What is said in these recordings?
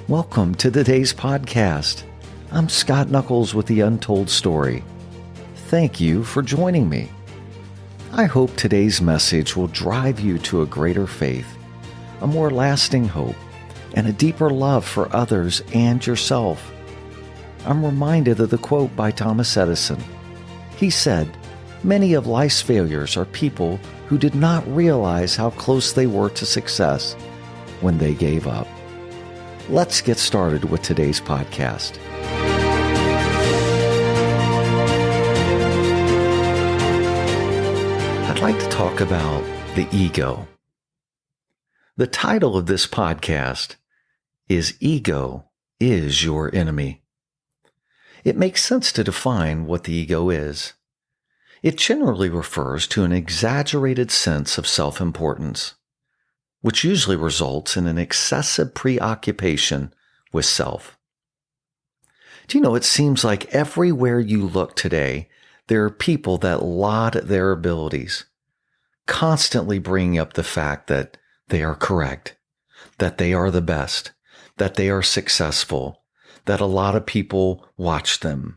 Welcome to today's podcast. I'm Scott Knuckles with The Untold Story. Thank you for joining me. I hope today's message will drive you to a greater faith, a more lasting hope, and a deeper love for others and yourself. I'm reminded of the quote by Thomas Edison. He said, "Many of life's failures are people who did not realize how close they were to success when they gave up." Let's get started with today's podcast. I'd like to talk about the ego. The title of this podcast is Ego is Your Enemy. It makes sense to define what the ego is. It generally refers to an exaggerated sense of self-importance, which usually results in an excessive preoccupation with self. Do you know, it seems like everywhere you look today, there are people that laud their abilities, constantly bringing up the fact that they are correct, that they are the best, that they are successful, that a lot of people watch them.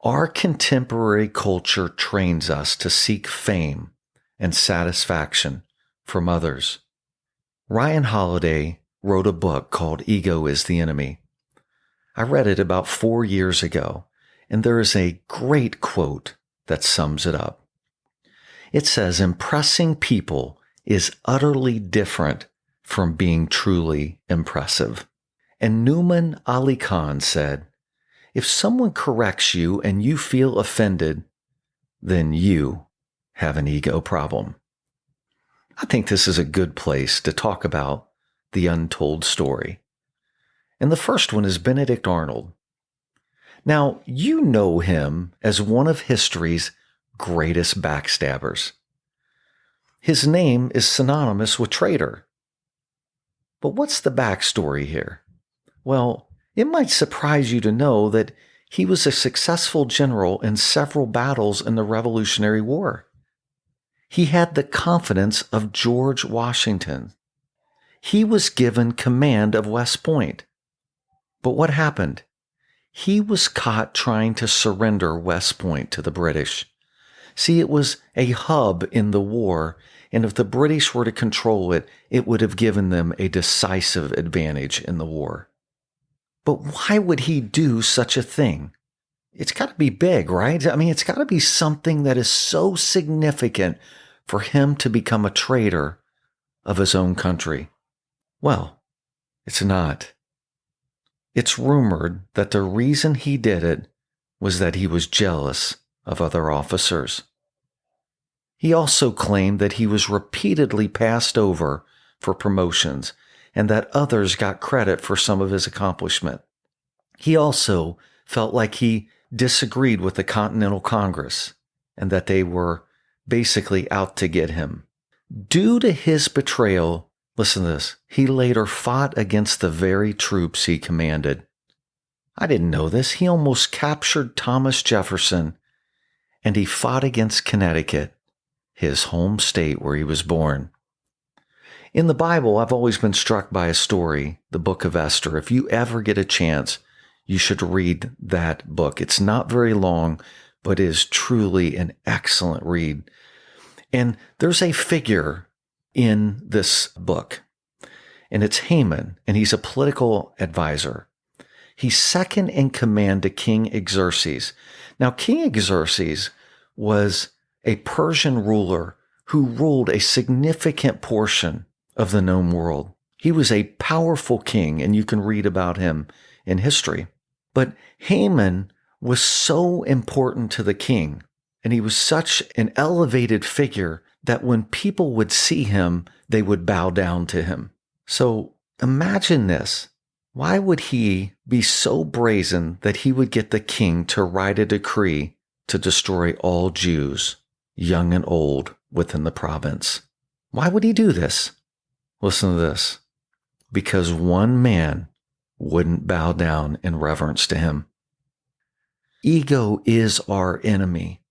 Our contemporary culture trains us to seek fame and satisfaction from others. Ryan Holiday wrote a book called Ego is the Enemy. I read it about 4 years ago, and there is a great quote that sums it up. It says, "Impressing people is utterly different from being truly impressive." And Numan Ali Khan said, "If someone corrects you and you feel offended, then you have an ego problem." I think this is a good place to talk about the untold story. And the first one is Benedict Arnold. Now, you know him as one of history's greatest backstabbers. His name is synonymous with traitor. But what's the backstory here? Well, it might surprise you to know that he was a successful general in several battles in the Revolutionary War. He had the confidence of George Washington. He was given command of West Point. But what happened? He was caught trying to surrender West Point to the British. See, it was a hub in the war, and if the British were to control it, it would have given them a decisive advantage in the war. But why would he do such a thing? It's got to be big, right? I mean, it's got to be something that is so significant for him to become a traitor of his own country. Well, it's not. It's rumored that the reason he did it was that he was jealous of other officers. He also claimed that he was repeatedly passed over for promotions and that others got credit for some of his accomplishment. He also felt like he disagreed with the Continental Congress and that they were basically out to get him. Due to his betrayal, listen to this, he later fought against the very troops he commanded. I didn't know this. He almost captured Thomas Jefferson, and he fought against Connecticut, his home state where he was born. In the Bible, I've always been struck by a story, the book of Esther. If you ever get a chance, you should read that book. It's not very long, but is truly an excellent read. And there's a figure in this book, and it's Haman, and he's a political advisor. He's second in command to King Xerxes. Now, King Xerxes was a Persian ruler who ruled a significant portion of the known world. He was a powerful king, and you can read about him in history. But Haman was so important to the king, and he was such an elevated figure that when people would see him, they would bow down to him. So imagine this. Why would he be so brazen that he would get the king to write a decree to destroy all Jews, young and old, within the province? Why would he do this? Listen to this. Because one man wouldn't bow down in reverence to him. Ego is our enemy.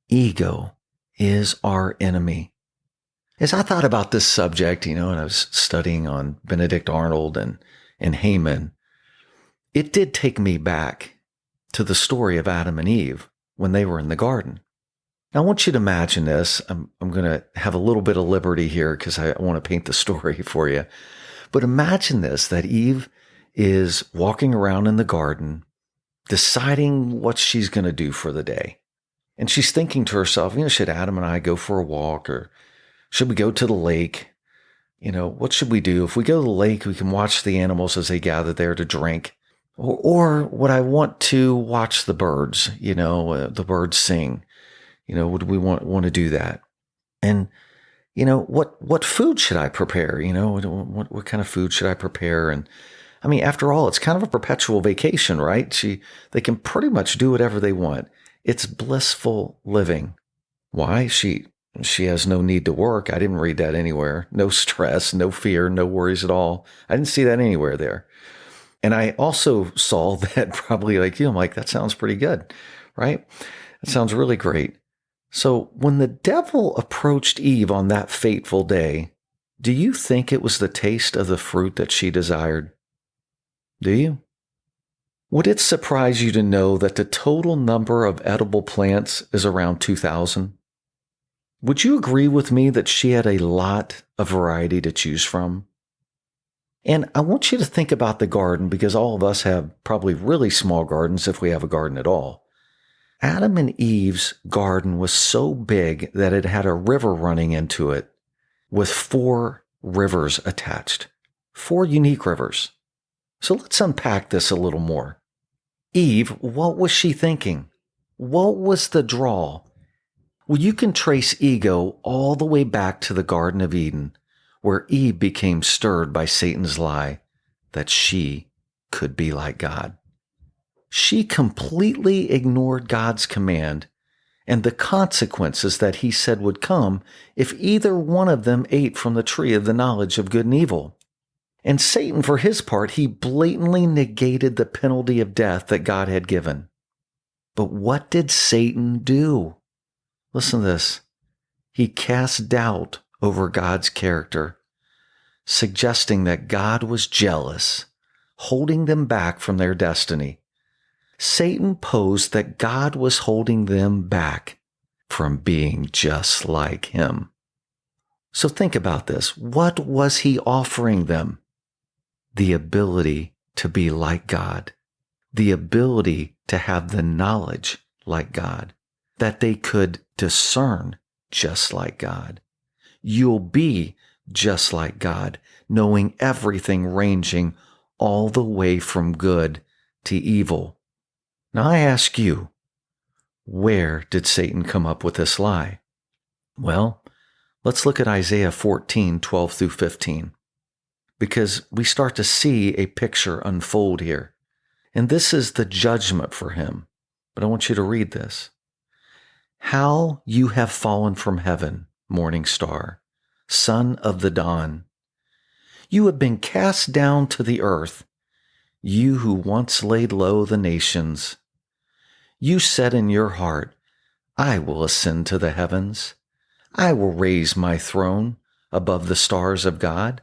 Ego is our enemy. As I thought about this subject, and I was studying on Benedict Arnold and and Haman, it did take me back to the story of Adam and Eve when they were in the garden. Now, I want you to imagine this. I'm going to have a little bit of liberty here because I want to paint the story for you. But imagine this, that Eve is walking around in the garden, deciding what she's going to do for the day. And she's thinking to herself, should Adam and I go for a walk, or should we go to the lake? What should we do? If we go to the lake, we can watch the animals as they gather there to drink. Or would I want to watch the birds, the birds sing? Would we want to do that? And, what food should I prepare? What kind of food should I prepare? And I mean, after all, it's kind of a perpetual vacation, right? They can pretty much do whatever they want. It's blissful living. Why? She has no need to work. I didn't read that anywhere. No stress, no fear, no worries at all. I didn't see that anywhere there. And I also saw that probably I'm like, that sounds pretty good, right? That sounds really great. So when the devil approached Eve on that fateful day, do you think it was the taste of the fruit that she desired? Do you? Would it surprise you to know that the total number of edible plants is around 2,000? Would you agree with me that she had a lot of variety to choose from? And I want you to think about the garden, because all of us have probably really small gardens if we have a garden at all. Adam and Eve's garden was so big that it had a river running into it with 4 rivers attached, 4 unique rivers. So let's unpack this a little more. Eve, what was she thinking? What was the draw? Well, you can trace ego all the way back to the Garden of Eden, where Eve became stirred by Satan's lie that she could be like God. She completely ignored God's command and the consequences that he said would come if either one of them ate from the tree of the knowledge of good and evil. And Satan, for his part, he blatantly negated the penalty of death that God had given. But what did Satan do? Listen to this. He cast doubt over God's character, suggesting that God was jealous, holding them back from their destiny. Satan posed that God was holding them back from being just like him. So think about this. What was he offering them? The ability to be like God, the ability to have the knowledge like God, that they could discern just like God. You'll be just like God, knowing everything, ranging all the way from good to evil. Now I ask you, where did Satan come up with this lie? Well, let's look at Isaiah 14:12 through 15. Because we start to see a picture unfold here. And this is the judgment for him. But I want you to read this. How you have fallen from heaven, morning star, son of the dawn. You have been cast down to the earth, you who once laid low the nations. You said in your heart, I will ascend to the heavens. I will raise my throne above the stars of God.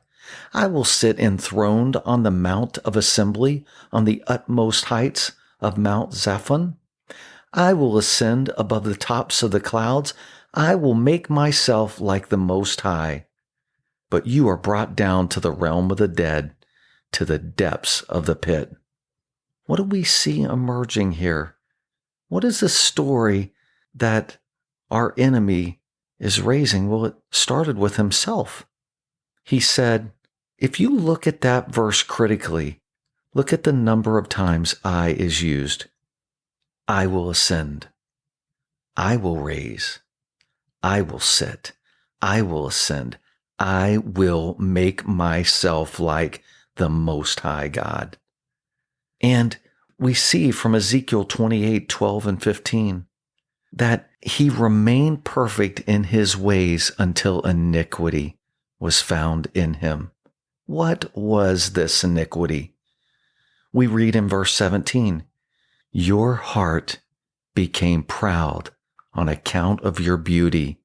I will sit enthroned on the mount of assembly on the utmost heights of Mount Zaphon. I will ascend above the tops of the clouds. I will make myself like the Most High. But you are brought down to the realm of the dead, to the depths of the pit. What do we see emerging here? What is the story that our enemy is raising? Well, it started with himself. He said, if you look at that verse critically, look at the number of times I is used. I will ascend. I will raise. I will sit. I will ascend. I will make myself like the Most High God. And we see from Ezekiel 28:12 and 15 that he remained perfect in his ways until iniquity was found in him. What was this iniquity? We read in verse 17, your heart became proud on account of your beauty,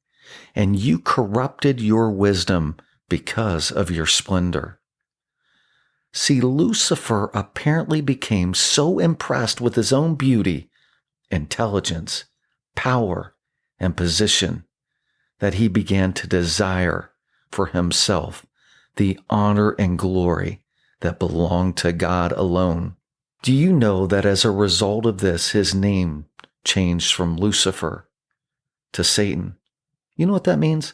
and you corrupted your wisdom because of your splendor. See, Lucifer apparently became so impressed with his own beauty, intelligence, power, and position that he began to desire for himself the honor and glory that belonged to God alone. Do you know that as a result of this, his name changed from Lucifer to Satan? You know what that means?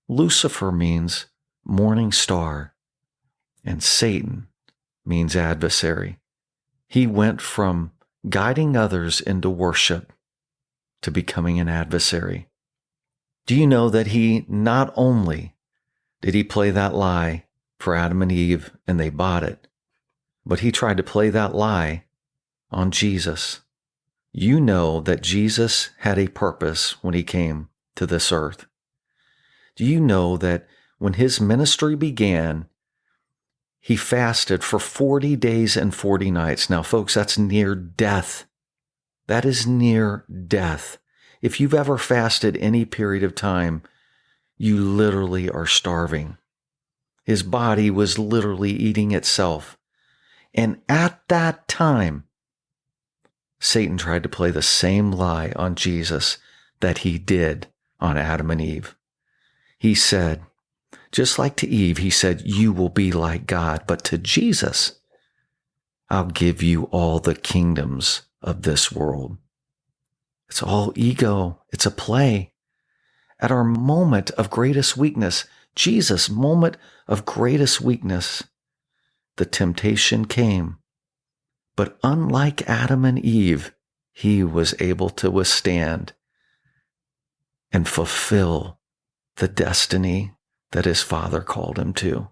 Lucifer means morning star, and Satan means adversary. He went from guiding others into worship to becoming an adversary. Do you know that he not only did he play that lie for Adam and Eve and they bought it, but he tried to play that lie on Jesus? You know that Jesus had a purpose when he came to this earth. Do you know that when his ministry began, he fasted for 40 days and 40 nights? Now, folks, that's near death. That is near death. If you've ever fasted any period of time, you literally are starving. His body was literally eating itself. And at that time, Satan tried to play the same lie on Jesus that he did on Adam and Eve. He said, just like to Eve, he said, you will be like God. But to Jesus, I'll give you all the kingdoms of this world. It's all ego. It's a play. At our moment of greatest weakness, Jesus' moment of greatest weakness, the temptation came. But unlike Adam and Eve, he was able to withstand and fulfill the destiny that his Father called him to.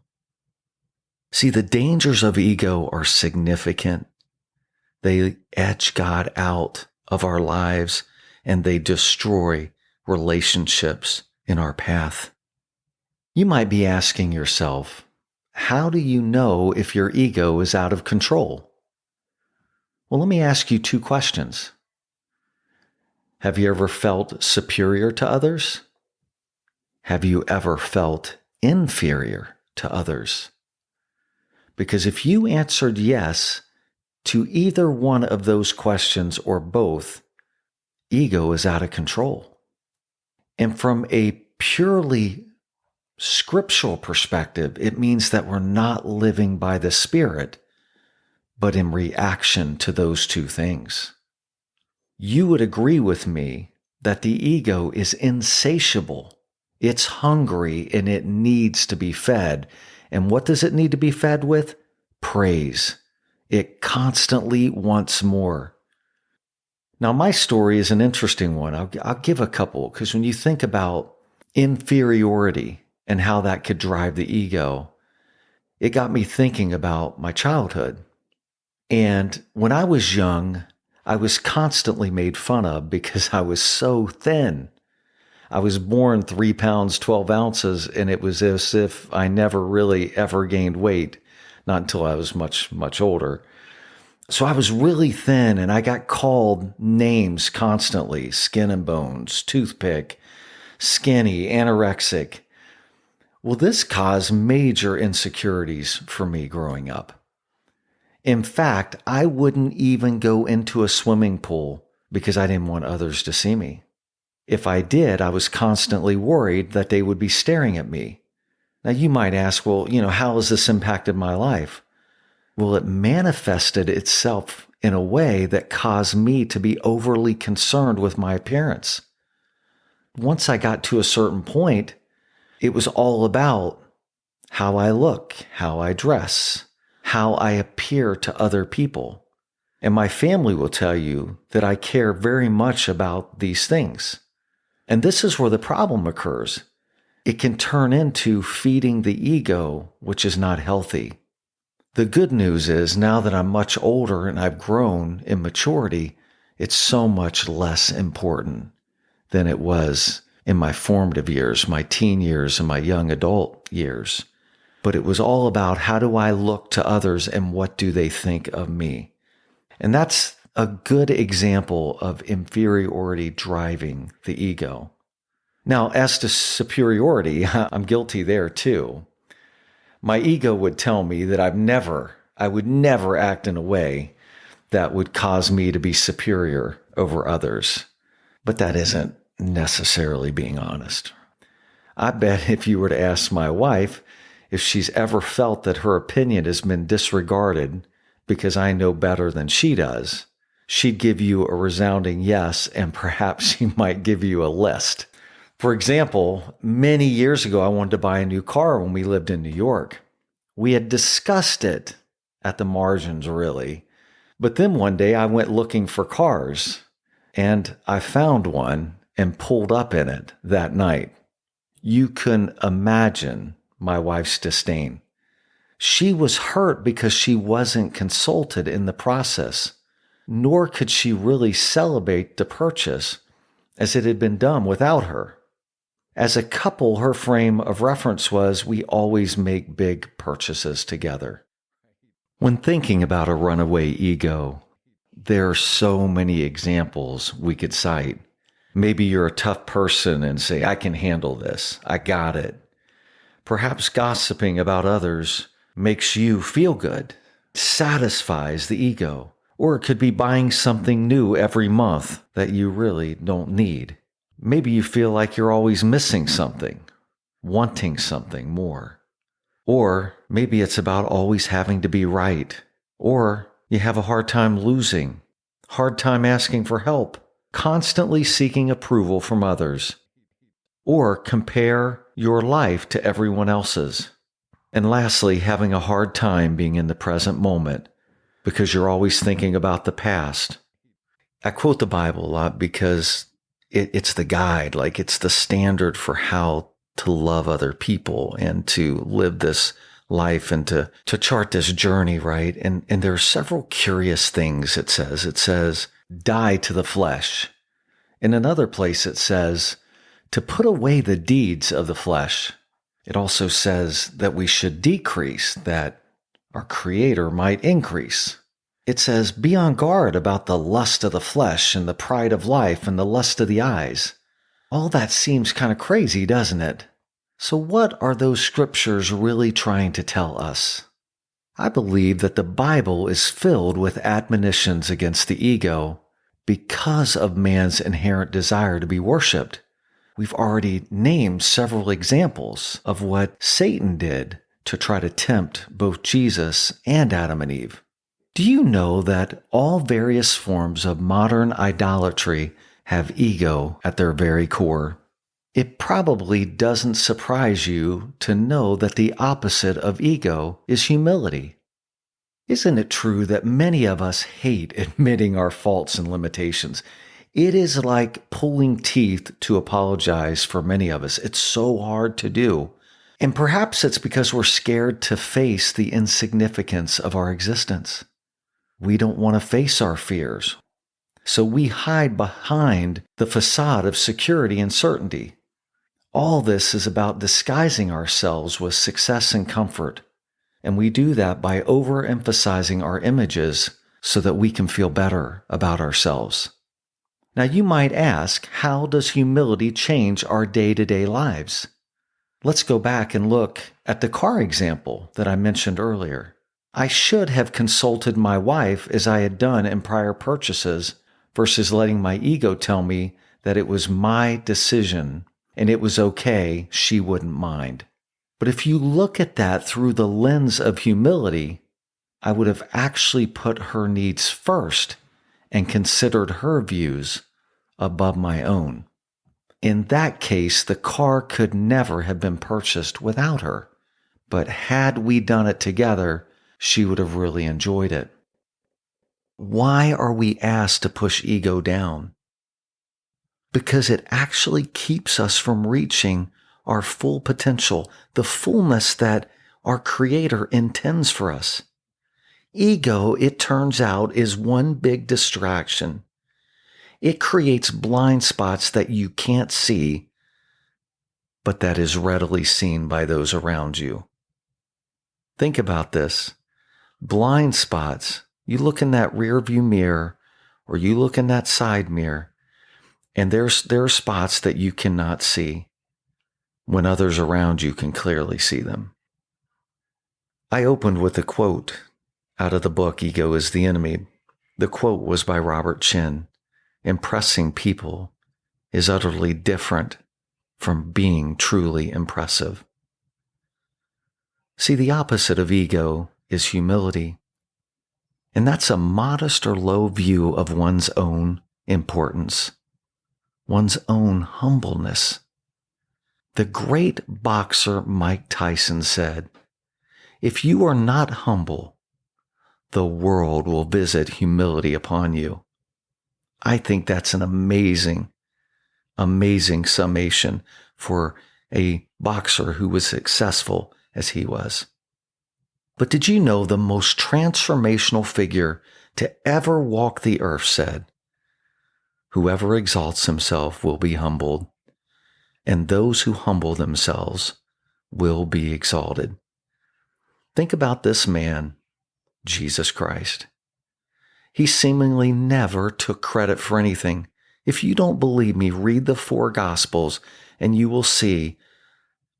See, the dangers of ego are significant. They edge God out of our lives and they destroy relationships in our path. You might be asking yourself, how do you know if your ego is out of control? Well, let me ask you two questions. Have you ever felt superior to others? Have you ever felt inferior to others? Because if you answered yes to either one of those questions or both, ego is out of control. And from a purely scriptural perspective, it means that we're not living by the Spirit, but in reaction to those two things. You would agree with me that the ego is insatiable. It's hungry and it needs to be fed. And what does it need to be fed with? Praise. It constantly wants more. Now, my story is an interesting one. I'll give a couple, because when you think about inferiority and how that could drive the ego, it got me thinking about my childhood. And when I was young, I was constantly made fun of because I was so thin. I was born 3 pounds, 12 ounces, and it was as if I never really ever gained weight, not until I was much, much older. So I was really thin, and I got called names constantly: skin and bones, toothpick, skinny, anorexic. Well, this caused major insecurities for me growing up. In fact, I wouldn't even go into a swimming pool because I didn't want others to see me. If I did, I was constantly worried that they would be staring at me. Now, you might ask, well, how has this impacted my life? Well, it manifested itself in a way that caused me to be overly concerned with my appearance. Once I got to a certain point, it was all about how I look, how I dress, how I appear to other people. And my family will tell you that I care very much about these things. And this is where the problem occurs. It can turn into feeding the ego, which is not healthy. The good news is, now that I'm much older and I've grown in maturity, it's so much less important than it was in my formative years, my teen years, and my young adult years. But it was all about, how do I look to others and what do they think of me? And that's a good example of inferiority driving the ego. Now, as to superiority, I'm guilty there too. My ego would tell me that I've never I would never act in a way that would cause me to be superior over others. But that isn't necessarily being honest. I bet if you were to ask my wife if she's ever felt that her opinion has been disregarded because I know better than she does, she'd give you a resounding yes, and perhaps she might give you a list. For example, many years ago, I wanted to buy a new car when we lived in New York. We had discussed it at the margins, really. But then one day I went looking for cars, and I found one and pulled up in it that night. You can imagine my wife's disdain. She was hurt because she wasn't consulted in the process, nor could she really celebrate the purchase as it had been done without her. As a couple, her frame of reference was, we always make big purchases together. When thinking about a runaway ego, there are so many examples we could cite. Maybe you're a tough person and say, I can handle this. I got it. Perhaps gossiping about others makes you feel good, satisfies the ego. Or it could be buying something new every month that you really don't need. Maybe you feel like you're always missing something, wanting something more. Or maybe it's about always having to be right. Or you have a hard time losing, hard time asking for help, constantly seeking approval from others. Or compare your life to everyone else's. And lastly, having a hard time being in the present moment because you're always thinking about the past. I quote the Bible a lot because it's the guide, like it's the standard for how to love other people and to live this life and to chart this journey, right? And there are several curious things it says. It says, die to the flesh. In another place, it says, to put away the deeds of the flesh. It also says that we should decrease, that our Creator might increase. It says, be on guard about the lust of the flesh and the pride of life and the lust of the eyes. All that seems kind of crazy, doesn't it? So what are those scriptures really trying to tell us? I believe that the Bible is filled with admonitions against the ego because of man's inherent desire to be worshiped. We've already named several examples of what Satan did to try to tempt both Jesus and Adam and Eve. Do you know that all various forms of modern idolatry have ego at their very core? It probably doesn't surprise you to know that the opposite of ego is humility. Isn't it true that many of us hate admitting our faults and limitations? It is like pulling teeth to apologize for many of us. It's so hard to do. And perhaps it's because we're scared to face the insignificance of our existence. We don't want to face our fears. So we hide behind the facade of security and certainty. All this is about disguising ourselves with success and comfort. And we do that by overemphasizing our images so that we can feel better about ourselves. Now you might ask, how does humility change our day-to-day lives? Let's go back and look at the car example that I mentioned earlier. I should have consulted my wife as I had done in prior purchases versus letting my ego tell me that it was my decision and it was okay, she wouldn't mind. But if you look at that through the lens of humility, I would have actually put her needs first and considered her views above my own. In that case, the car could never have been purchased without her. But had we done it together, she would have really enjoyed it. Why are we asked to push ego down? Because it actually keeps us from reaching our full potential, the fullness that our Creator intends for us. Ego, it turns out, is one big distraction. It creates blind spots that you can't see, but that is readily seen by those around you. Think about this. Blind spots. You look in that rear view mirror or you look in that side mirror, and there are spots that you cannot see when others around you can clearly see them. I opened with a quote out of the book, Ego is the Enemy. The quote was by Robert Chen. Impressing people is utterly different from being truly impressive. See, the opposite of ego is humility. And that's a modest or low view of one's own importance, one's own humbleness. The great boxer Mike Tyson said, "If you are not humble, the world will visit humility upon you." I think that's an amazing summation for a boxer who was successful as he was. But did you know the most transformational figure to ever walk the earth said, "Whoever exalts himself will be humbled, and those who humble themselves will be exalted." Think about this man, Jesus Christ. He seemingly never took credit for anything. If you don't believe me, read the 4 Gospels and you will see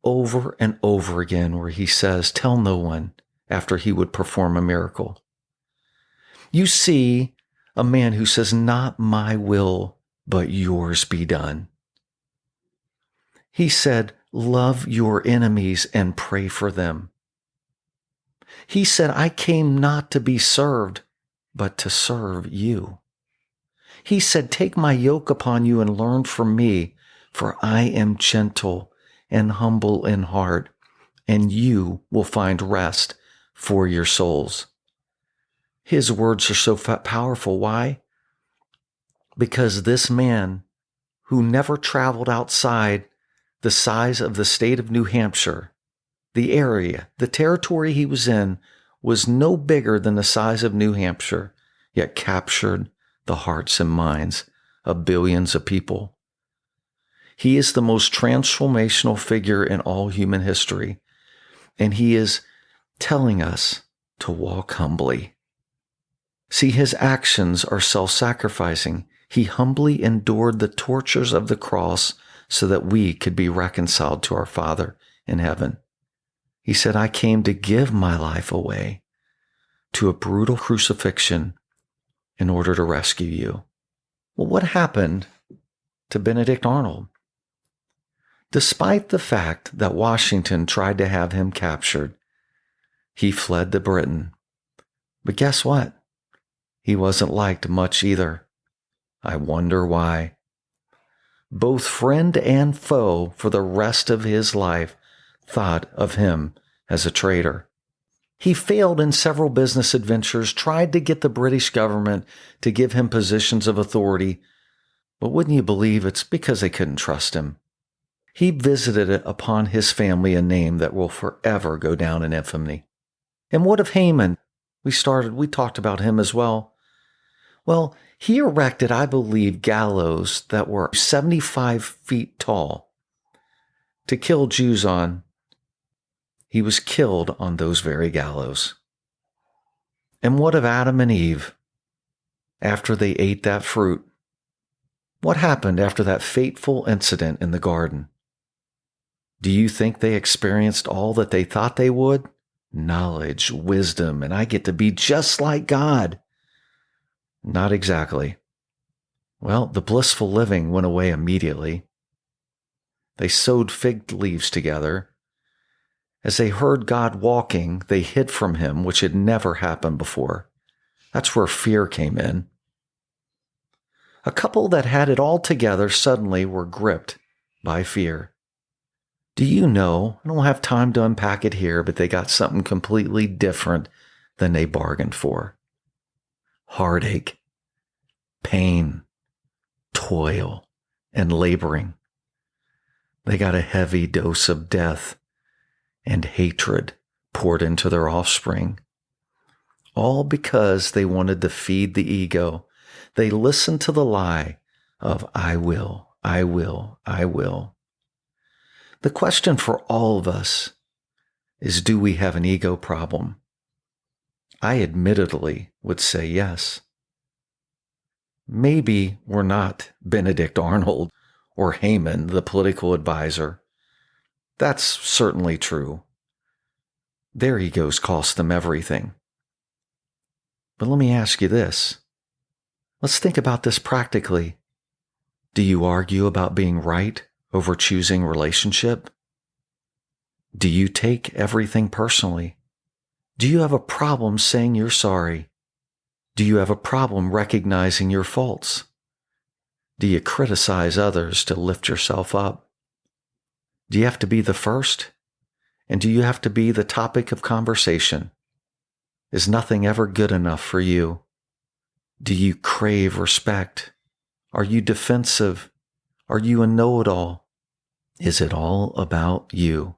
over and over again where he says, "Tell no one," after he would perform a miracle. You see a man who says, "Not my will, but yours be done." He said, "Love your enemies and pray for them." He said, "I came not to be served, but to serve you." He said, "Take my yoke upon you and learn from me, for I am gentle and humble in heart, and you will find rest for your souls." His words are so powerful. Why? Because this man who never traveled outside the size of the state of New Hampshire, the area, the territory he was in was no bigger than the size of New Hampshire, yet captured the hearts and minds of billions of people. He is the most transformational figure in all human history, and he is telling us to walk humbly. See, his actions are self-sacrificing. He humbly endured the tortures of the cross so that we could be reconciled to our Father in heaven. He said, "I came to give my life away to a brutal crucifixion in order to rescue you." Well, what happened to Benedict Arnold? Despite the fact that Washington tried to have him captured, he fled to Britain. But guess what? He wasn't liked much either. I wonder why. Both friend and foe for the rest of his life thought of him as a traitor. He failed in several business adventures, tried to get the British government to give him positions of authority, but wouldn't you believe it's because they couldn't trust him. He visited upon his family a name that will forever go down in infamy. And what of Haman? We talked about him as well. Well, he erected, I believe, gallows that were 75 feet tall to kill Jews on. He was killed on those very gallows. And what of Adam and Eve after they ate that fruit? What happened after that fateful incident in the garden? Do you think they experienced all that they thought they would? Knowledge, wisdom, and I get to be just like God. Not exactly. Well, the blissful living went away immediately. They sewed fig leaves together. As they heard God walking, they hid from him, which had never happened before. That's where fear came in. A couple that had it all together suddenly were gripped by fear. Do you know, I don't have time to unpack it here, but they got something completely different than they bargained for. Heartache, pain, toil, and laboring. They got a heavy dose of death and hatred poured into their offspring. All because they wanted to feed the ego. They listened to the lie of I will, I will, I will. The question for all of us is, do we have an ego problem? I admittedly would say yes. Maybe we're not Benedict Arnold or Haman, the political advisor. That's certainly true. Their egos cost them everything. But let me ask you this. Let's think about this practically. Do you argue about being right over choosing relationship? Do you take everything personally? Do you have a problem saying you're sorry? Do you have a problem recognizing your faults? Do you criticize others to lift yourself up? Do you have to be the first? And do you have to be the topic of conversation? Is nothing ever good enough for you? Do you crave respect? Are you defensive? Are you a know-it-all? Is it all about you?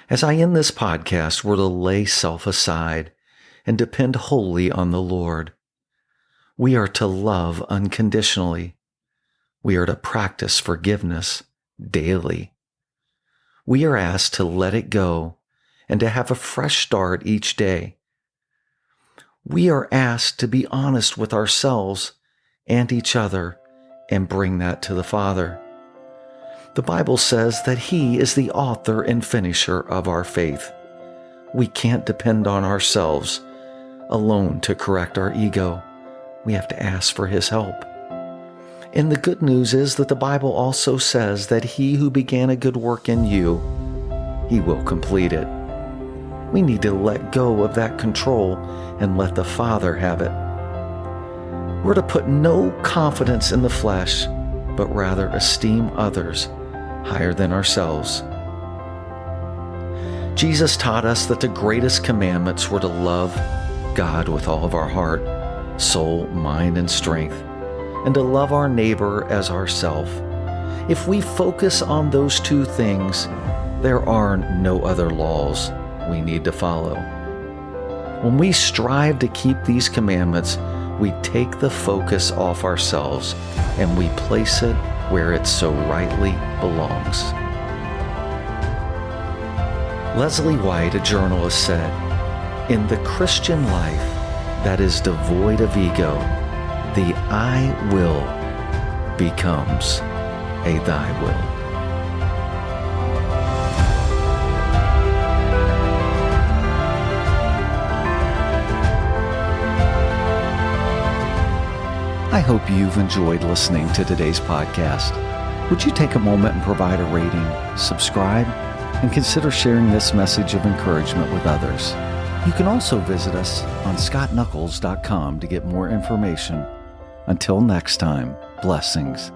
As I end this podcast, we're to lay self aside and depend wholly on the Lord. We are to love unconditionally. We are to practice forgiveness daily. We are asked to let it go and to have a fresh start each day. We are asked to be honest with ourselves and each other and bring that to the Father. The Bible says that He is the author and finisher of our faith. We can't depend on ourselves alone to correct our ego. We have to ask for His help. And the good news is that the Bible also says that He who began a good work in you, He will complete it. We need to let go of that control and let the Father have it. We're to put no confidence in the flesh, but rather esteem others higher than ourselves. Jesus taught us that the greatest commandments were to love God with all of our heart, soul, mind, and strength, and to love our neighbor as ourself. If we focus on those two things, there are no other laws we need to follow. When we strive to keep these commandments, we take the focus off ourselves and we place it where it so rightly belongs. Leslie White, a journalist, said, "In the Christian life that is devoid of ego, the I will becomes a thy will." I hope you've enjoyed listening to today's podcast. Would you take a moment and provide a rating, subscribe, and consider sharing this message of encouragement with others? You can also visit us on scottnuckles.com to get more information. Until next time, blessings.